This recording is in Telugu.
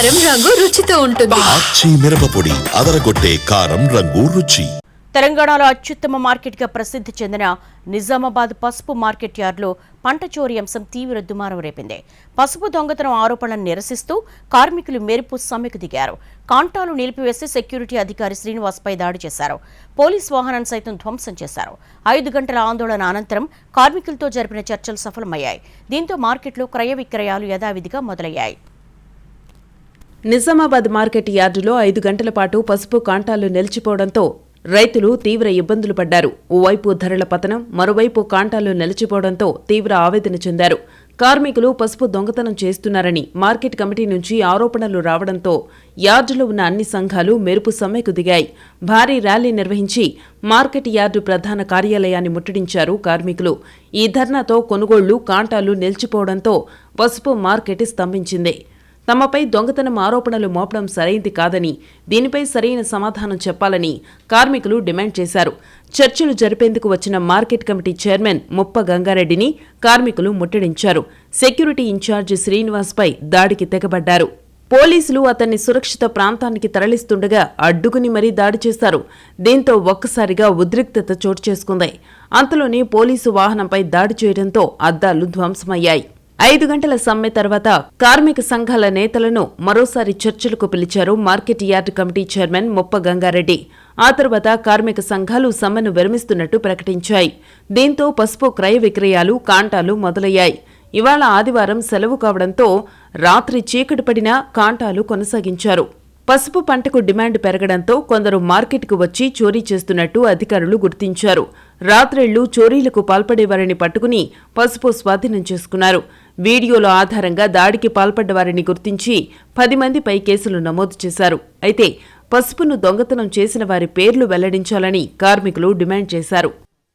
కారం రంగు రుచితో ఉంటుంది. ఆచి మిరపపొడి అదరగొట్టే కారం రంగు రుచి. తెలంగాణలో అత్యుత్తమ మార్కెట్గా ప్రసిద్ధి చెందిన నిజామాబాద్ పసుపు మార్కెట్ యార్డ్లో పంట చోరీ అంశం తీవ్ర దుమారం రేపింది. పసుపు దొంగతనం ఆరోపణలను నిరసిస్తూ కార్మికులు మెరుపు సమ్మెకు దిగారు. కాంటాలు నిలిపివేసి సెక్యూరిటీ అధికారి శ్రీనివాస్పై దాడి చేశారు. పోలీస్ వాహనాన్ని సైతం ధ్వంసం చేశారు. 5 గంటల ఆందోళన అనంతరం కార్మికులతో జరిపిన చర్చలు సఫలమయ్యాయి. దీంతో మార్కెట్లో క్రయ విక్రయాలు యథావిధిగా మొదలయ్యాయి. నిజామాబాద్ మార్కెట్ యార్డులో 5 గంటల పాటు పసుపు కాంటాలు నిలిచిపోవడంతో రైతులు తీవ్ర ఇబ్బందులు పడ్డారు. ఓవైపు ధరల పతనం, మరోవైపు కాంటాలు నిలిచిపోవడంతో తీవ్ర ఆవేదన చెందారు. కార్మికులు పసుపు దొంగతనం చేస్తున్నారని మార్కెట్ కమిటీ నుంచి ఆరోపణలు రావడంతో యార్డులో ఉన్న అన్ని సంఘాలు మెరుపు సమ్మెకు దిగాయి. భారీ ర్యాలీ నిర్వహించి మార్కెట్ యార్డు ప్రధాన కార్యాలయాన్ని ముట్టడించారు కార్మికులు. ఈ ధర్నాతో కొనుగోళ్లు, కాంటాలు నిలిచిపోవడంతో పసుపు మార్కెట్ స్తంభించింది. తమపై దొంగతనం ఆరోపణలు మోపడం సరైంది కాదని, దీనిపై సరైన సమాధానం చెప్పాలని కార్మికులు డిమాండ్ చేశారు. చర్చలు జరిపేందుకు వచ్చిన మార్కెట్ కమిటీ చైర్మన్ ముప్ప గంగారెడ్డిని కార్మికులు ముట్టడించారు. సెక్యూరిటీ ఇన్ఛార్జి శ్రీనివాస్పై దాడికి తెగబడ్డారు. పోలీసులు అతన్ని సురక్షిత ప్రాంతానికి తరలిస్తుండగా అడ్డుకుని మరీ దాడి చేశారు. దీంతో ఒక్కసారిగా ఉద్రిక్తత చోటు చేసుకుంది. అంతలోనే పోలీసు వాహనంపై దాడి చేయడంతో అద్దాలు ధ్వంసమయ్యాయి. 5 గంటల సమ్మె తర్వాత కార్మిక సంఘాల నేతలను మరోసారి చర్చలకు పిలిచారు మార్కెట్ యార్డ్ కమిటీ చైర్మన్ ముప్ప గంగారెడ్డి. ఆ తర్వాత కార్మిక సంఘాలు సమ్మెను విరమిస్తున్నట్టు ప్రకటించాయి. దీంతో పసుపు క్రయ విక్రయాలు, కాంటాలు మొదలయ్యాయి. ఇవాళ ఆదివారం సెలవు కావడంతో రాత్రి చీకటి పడినా కాంటాలు కొనసాగించారు. పసుపు పంటకు డిమాండ్ పెరగడంతో కొందరు మార్కెట్కు వచ్చి చోరీ చేస్తున్నట్టు అధికారులు గుర్తించారు. రాత్రిళ్లు చోరీలకు పాల్పడేవారిని పట్టుకుని పసుపు స్వాధీనం చేసుకున్నారు. వీడియోల ఆధారంగా దాడికి పాల్పడ్డవారిని గుర్తించి 10 మందిపై కేసులు నమోదు చేశారు. అయితే పసుపును దొంగతనం చేసిన వారి పేర్లు వెల్లడించాలని కార్మికులు డిమాండ్ చేశారు.